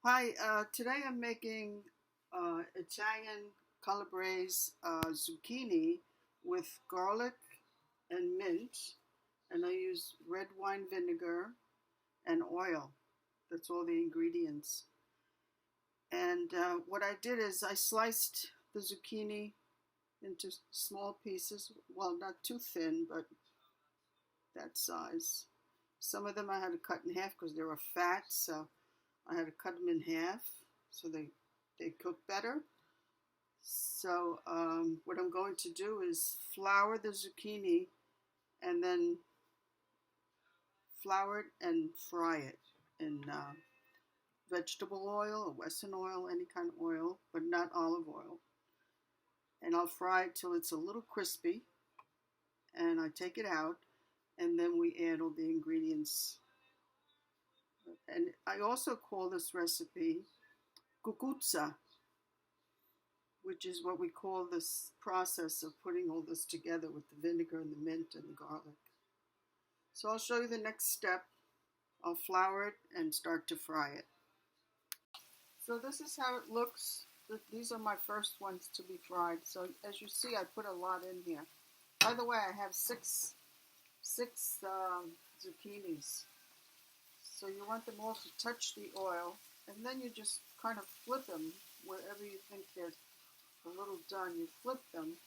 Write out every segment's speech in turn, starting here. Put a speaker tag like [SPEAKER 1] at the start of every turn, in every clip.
[SPEAKER 1] Hi, today I'm making Italian calabrese zucchini with garlic and mint, and I use red wine vinegar and oil. That's all the ingredients. And what I did is I sliced the zucchini into small pieces. Well, not too thin, but that size. Some of them I had to cut in half because they were fat, so I had to cut them in half so they cook better. So what I'm going to do is flour the zucchini and then flour it and fry it in vegetable oil or Western oil, any kind of oil, but not olive oil. And I'll fry it till it's a little crispy, and I take it out, and then we add all the ingredients. And I also call this recipe Cucuzza, which is what we call this process of putting all this together with the vinegar and the mint and the garlic. So I'll show you the next step. I'll flour it and start to fry it. So this is how it looks. These are my first ones to be fried. So as you see, I put a lot in here. By the way, I have six zucchinis. So you want them all to touch the oil, and then you just kind of flip them wherever you think they're a little done. You flip them.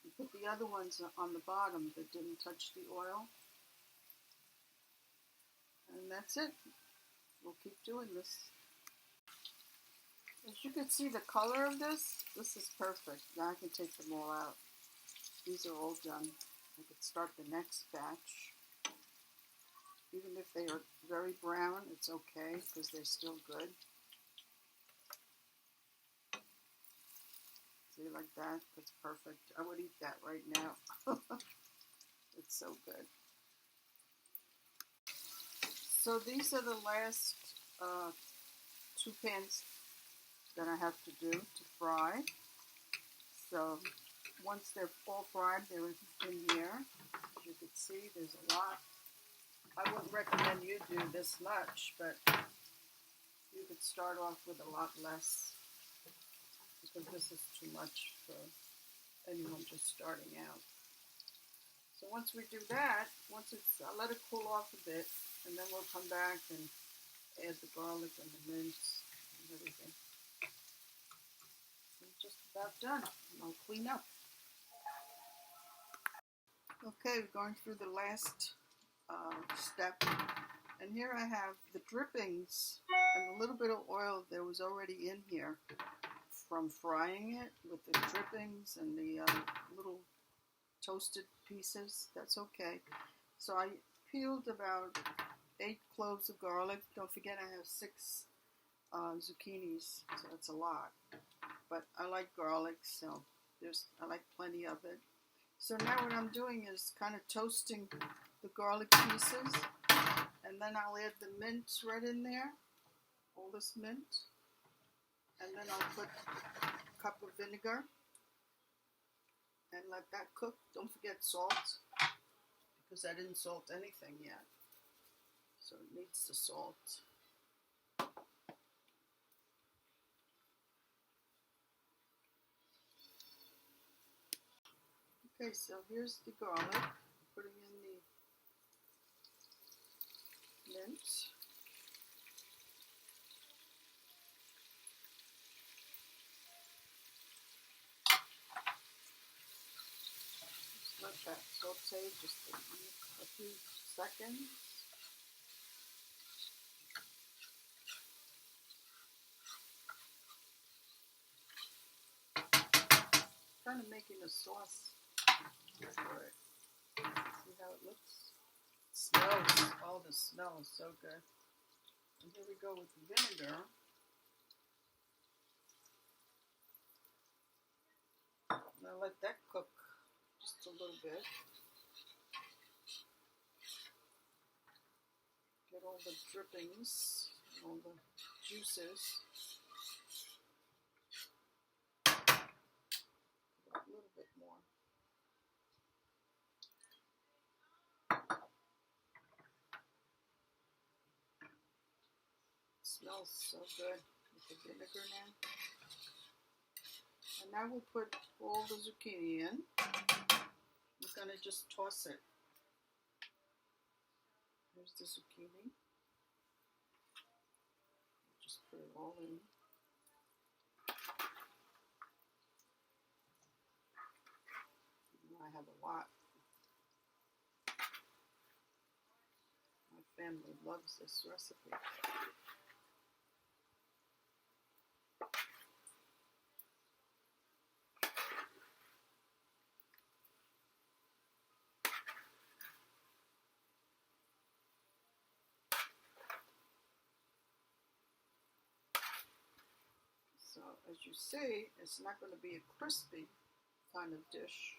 [SPEAKER 1] You put the other ones on the bottom that didn't touch the oil. And that's it. We'll keep doing this. As you can see, the color of this is perfect. Now I can take them all out. These are all done. I could start the next batch. Even if they are very brown, it's okay because they're still good. See, like that? That's perfect. I would eat that right now. It's so good. So these are the last two pans that I have to do to fry. So once they're all fried, they're in here. As you can see, there's a lot. I wouldn't recommend you do this much, but you could start off with a lot less because this is too much for anyone just starting out. So once we do that, I'll let it cool off a bit, and then we'll come back and add the garlic and the mint and everything. I'm just about done, and I'll clean up. Okay, we're going through the last step, and here I have the drippings and a little bit of oil that was already in here from frying it with the drippings and the little toasted pieces. That's okay. So I peeled about 8 cloves of garlic. Don't forget I have 6 zucchinis, so that's a lot. But I like garlic, so I like plenty of it. So now what I'm doing is kind of toasting the garlic pieces, and then I'll add the mint right in there, all this mint, and then I'll put a cup of vinegar and let that cook. Don't forget salt, because I didn't salt anything yet, so it needs the salt. Okay, so here's the garlic. Putting in the mint. Just let that saute just a few seconds. Kind of making a sauce for it. See how it looks? It smells. Oh, the smell is so good. And here we go with the vinegar. Now let that cook just a little bit. Get all the drippings, all the juices. A little bit more. smells so good with the vinegar now. And now we'll put all the zucchini in. We're going to just toss it. Here's the zucchini. Just put it all in. I have a lot. My family loves this recipe. So as you see, it's not going to be a crispy kind of dish.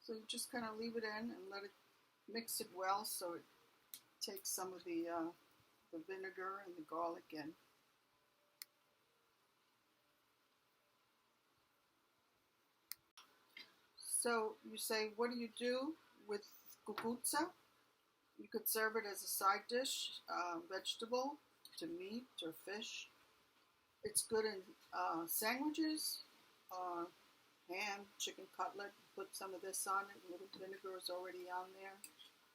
[SPEAKER 1] So you just kind of leave it in and let it mix it well so it takes some of the vinegar and the garlic in. So you say, what do you do with cucuzza? You could serve it as a side dish, vegetable, to meat or fish. It's good in sandwiches, ham, chicken cutlet. Put some of this on it. A little vinegar is already on there.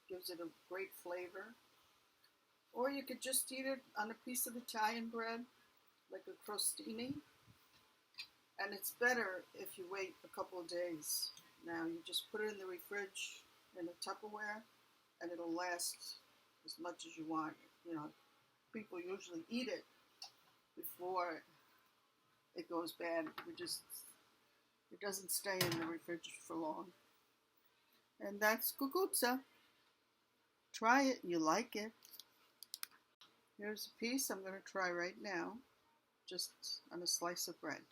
[SPEAKER 1] Gives it a great flavor. Or you could just eat it on a piece of Italian bread, like a crostini. And it's better if you wait a couple of days. Now you just put it in the fridge in a Tupperware, and it'll last as much as you want. You know, people usually eat it before it goes bad. It doesn't stay in the fridge for long. And that's cucuzza. Try it, you like it. Here's a piece I'm going to try right now, just on a slice of bread.